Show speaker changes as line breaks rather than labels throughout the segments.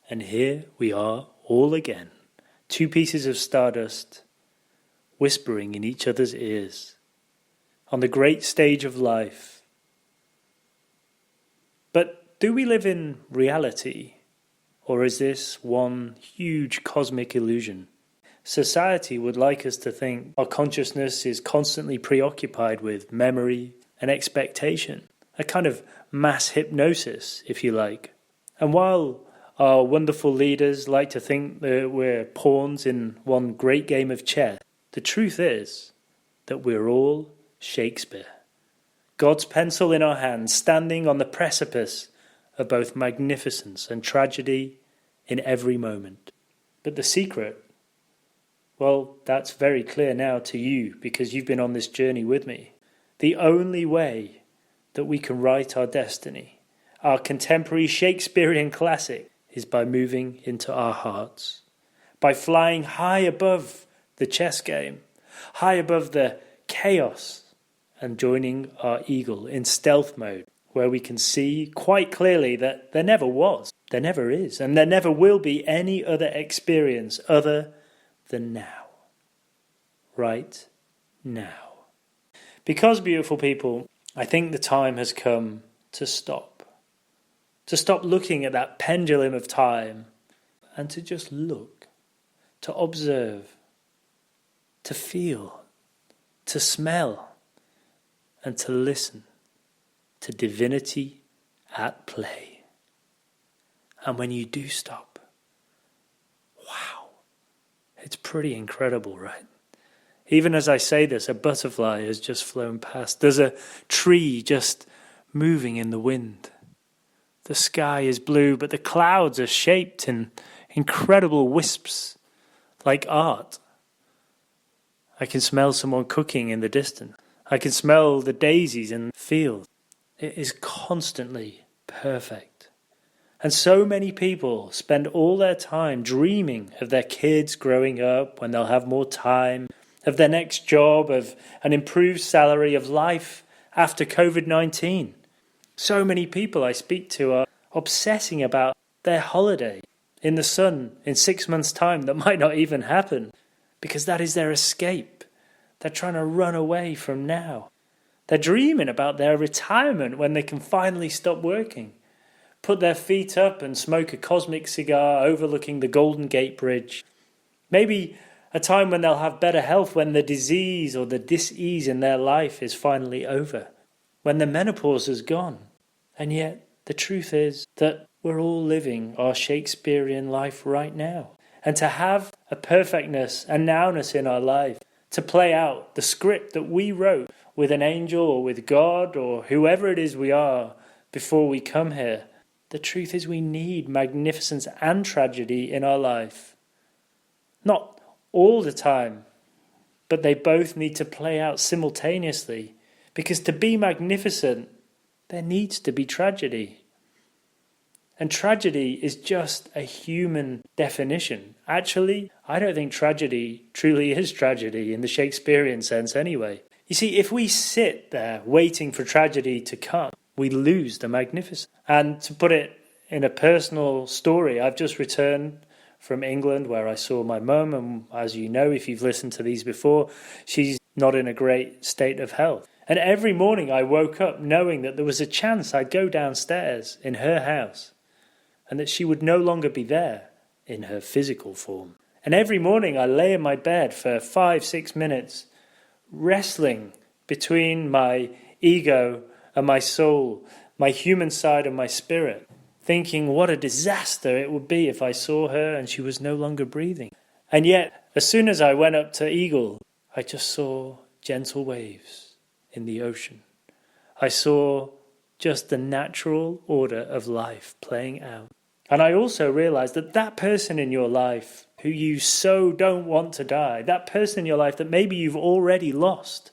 And here we are all again, two pieces of stardust, whispering in each other's ears, on the great stage of life. But do we live in reality, or is this one huge cosmic illusion? Society would like us to think our consciousness is constantly preoccupied with memory and expectation, a kind of mass hypnosis, if you like. And while our wonderful leaders like to think that we're pawns in one great game of chess, the truth is that we're all Shakespeare. God's pencil in our hands, standing on the precipice of both magnificence and tragedy in every moment. But the secret, well, that's very clear now to you because you've been on this journey with me. The only way that we can write our destiny, our contemporary Shakespearean classic, is by moving into our hearts, by flying high above the chess game, high above the chaos, and joining our eagle in stealth mode, where we can see quite clearly that there never was, there never is, and there never will be any other experience other than now. Right now. Because, beautiful people, I think the time has come to stop. To stop looking at that pendulum of time and to just look, to observe, to feel, to smell, and to listen to divinity at play. And when you do stop, wow, it's pretty incredible, right? Even as I say this, a butterfly has just flown past. There's a tree just moving in the wind. The sky is blue, but the clouds are shaped in incredible wisps, like art. I can smell someone cooking in the distance. I can smell the daisies in the field. It is constantly perfect. And so many people spend all their time dreaming of their kids growing up when they'll have more time, of their next job, of an improved salary, of life after COVID-19. So many people I speak to are obsessing about their holiday in the sun in 6 months' time that might not even happen, because that is their escape. They're trying to run away from now. They're dreaming about their retirement when they can finally stop working, put their feet up and smoke a cosmic cigar overlooking the Golden Gate Bridge. Maybe a time when they'll have better health, when the disease or the dis-ease in their life is finally over, when the menopause is gone. And yet, the truth is that we're all living our Shakespearean life right now. And to have a perfectness and nowness in our life, to play out the script that we wrote with an angel or with God or whoever it is we are before we come here, the truth is we need magnificence and tragedy in our life. Not all the time, but they both need to play out simultaneously, because to be magnificent, there needs to be tragedy. And tragedy is just a human definition. Actually, I don't think tragedy truly is tragedy in the Shakespearean sense anyway. You see, if we sit there waiting for tragedy to come, we lose the magnificence. And to put it in a personal story, I've just returned from England where I saw my mum, and as you know, if you've listened to these before, she's not in a great state of health. And every morning I woke up knowing that there was a chance I'd go downstairs in her house and that she would no longer be there in her physical form. And every morning I lay in my bed for 5-6 minutes, wrestling between my ego and my soul, my human side and my spirit, thinking what a disaster it would be if I saw her and she was no longer breathing. And yet, as soon as I went up to Eagle, I just saw gentle waves in the ocean. I saw just the natural order of life playing out. And I also realized that that person in your life who you so don't want to die, that person in your life that maybe you've already lost,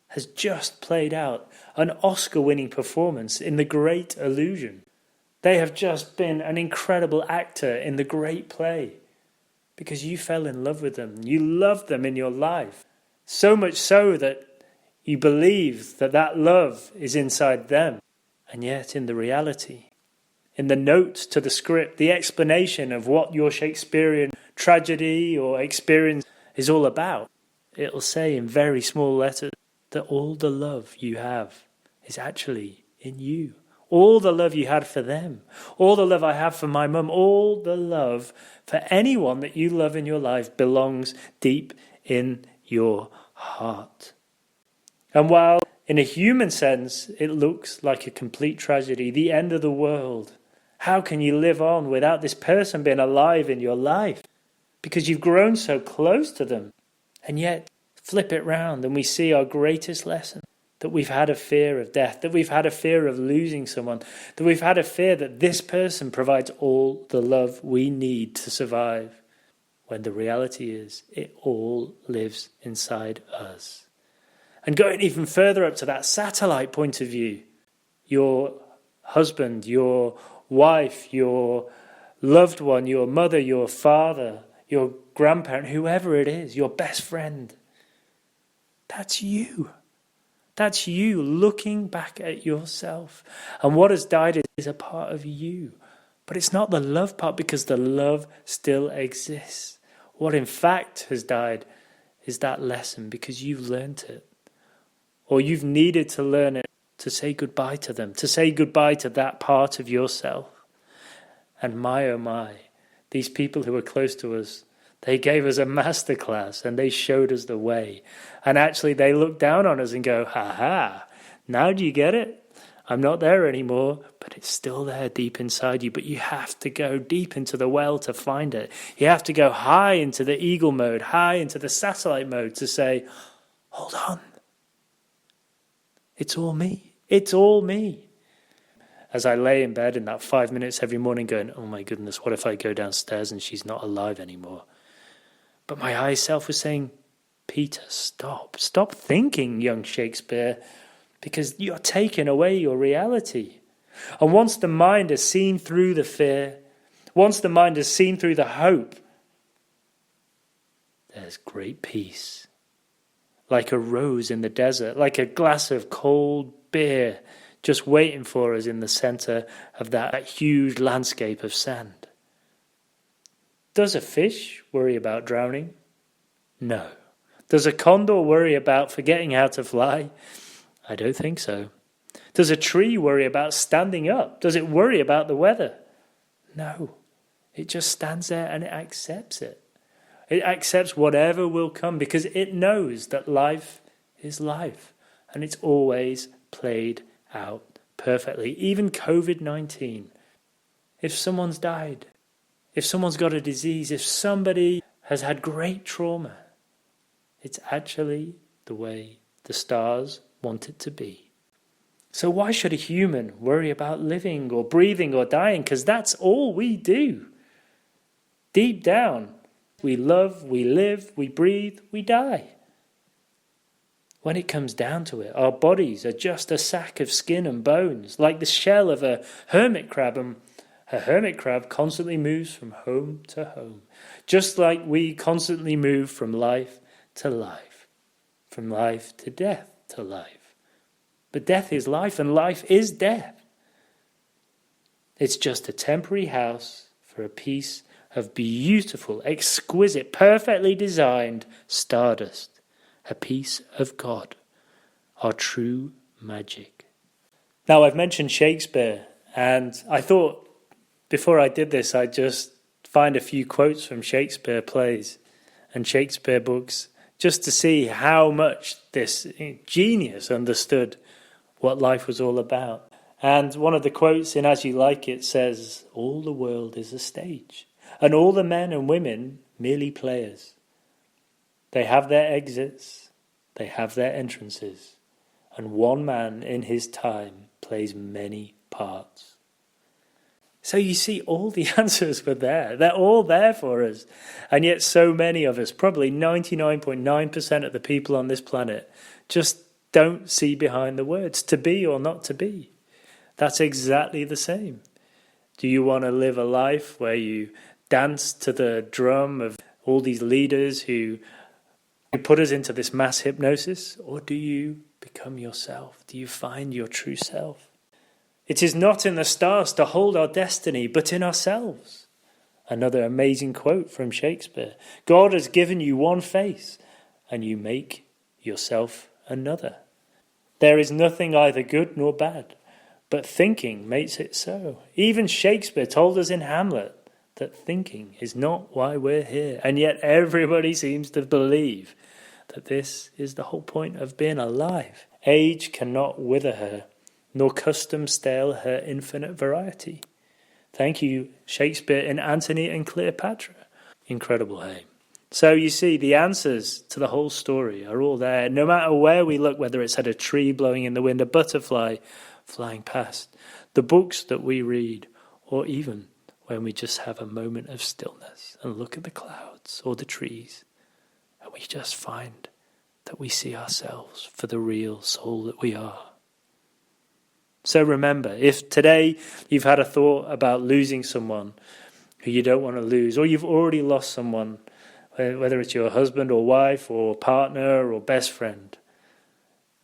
has just played out an Oscar-winning performance in The Great Illusion. They have just been an incredible actor in the great play because you fell in love with them. You loved them in your life. So much so that you believe that that love is inside them. And yet, in the reality, in the notes to the script, the explanation of what your Shakespearean tragedy or experience is all about, it'll say in very small letters that all the love you have is actually in you. All the love you had for them, all the love I have for my mum, all the love for anyone that you love in your life belongs deep in your heart. And while in a human sense it looks like a complete tragedy, the end of the world, how can you live on without this person being alive in your life? Because you've grown so close to them. And yet, flip it round and we see our greatest lesson. That we've had a fear of death, that we've had a fear of losing someone, that we've had a fear that this person provides all the love we need to survive. When the reality is, it all lives inside us. And going even further up to that satellite point of view, your husband, your wife, your loved one, your mother, your father, your grandparent, whoever it is, your best friend, that's you. That's you looking back at yourself. And what has died is a part of you. But it's not the love part, because the love still exists. What in fact has died is that lesson, because you've learnt it. Or you've needed to learn it to say goodbye to them, to say goodbye to that part of yourself. And my oh my, these people who are close to us, they gave us a masterclass and they showed us the way. And actually they look down on us and go, ha, now do you get it? I'm not there anymore, but it's still there deep inside you. But you have to go deep into the well to find it. You have to go high into the eagle mode, high into the satellite mode to say, hold on. It's all me. It's all me. As I lay in bed in that 5 minutes every morning going, oh my goodness, what if I go downstairs and she's not alive anymore? But my higher self was saying, Peter, stop. Stop thinking, young Shakespeare, because you're taking away your reality. And once the mind has seen through the fear, once the mind has seen through the hope, there's great peace. Like a rose in the desert, like a glass of cold beer just waiting for us in the center of that huge landscape of sand. Does a fish worry about drowning? No. Does a condor worry about forgetting how to fly? I don't think so. Does a tree worry about standing up? Does it worry about the weather? No. It just stands there and it accepts it. It accepts whatever will come because it knows that life is life and it's always played out perfectly. Even COVID-19. If someone's died, if someone's got a disease, if somebody has had great trauma, it's actually the way the stars want it to be. So why should a human worry about living or breathing or dying? Because that's all we do. Deep down, we love, we live, we breathe, we die. When it comes down to it, our bodies are just a sack of skin and bones, like the shell of a hermit crab, and a hermit crab constantly moves from home to home, just like we constantly move from life to life, from life to death to life. But death is life and life is death. It's just a temporary house for a piece of beautiful, exquisite, perfectly designed stardust, a piece of God, our true magic. Now, I've mentioned Shakespeare, and I thought before I did this, I'd just find a few quotes from Shakespeare plays and Shakespeare books, just to see how much this genius understood what life was all about. And one of the quotes in As You Like It says, all the world is a stage, and all the men and women merely players. They have their exits, they have their entrances, and one man in his time plays many parts. So you see, all the answers were there. They're all there for us. And yet so many of us, probably 99.9% of the people on this planet, just don't see behind the words, to be or not to be. That's exactly the same. Do you want to live a life where you dance to the drum of all these leaders who put us into this mass hypnosis? Or do you become yourself? Do you find your true self? It is not in the stars to hold our destiny, but in ourselves. Another amazing quote from Shakespeare. God has given you one face, and you make yourself another. There is nothing either good nor bad, but thinking makes it so. Even Shakespeare told us in Hamlet that thinking is not why we're here, and yet everybody seems to believe that this is the whole point of being alive. Age cannot wither her, nor custom stale her infinite variety. Thank you, Shakespeare in Antony and Cleopatra. Incredible, hey? So you see, the answers to the whole story are all there. No matter where we look, whether it's at a tree blowing in the wind, a butterfly flying past, the books that we read, or even when we just have a moment of stillness and look at the clouds or the trees, and we just find that we see ourselves for the real soul that we are. So remember, if today you've had a thought about losing someone who you don't want to lose, or you've already lost someone, whether it's your husband or wife or partner or best friend,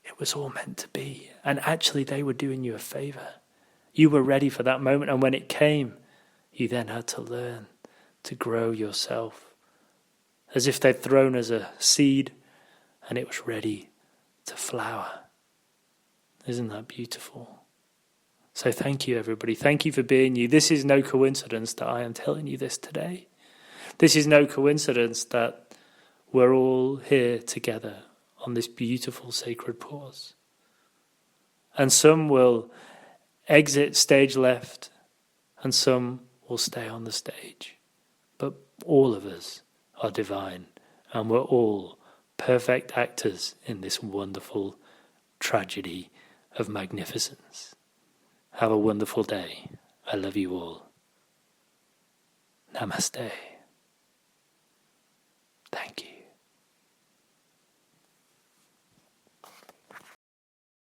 it was all meant to be. And actually they were doing you a favour. You were ready for that moment, and when it came, you then had to learn to grow yourself, as if they'd thrown us a seed and it was ready to flower. Isn't that beautiful? So thank you, everybody. Thank you for being you. This is no coincidence that I am telling you this today. This is no coincidence that we're all here together on this beautiful sacred pause. And some will exit stage left, and some will stay on the stage. But all of us are divine, and we're all perfect actors in this wonderful tragedy of magnificence. Have a wonderful day. I love you all. Namaste.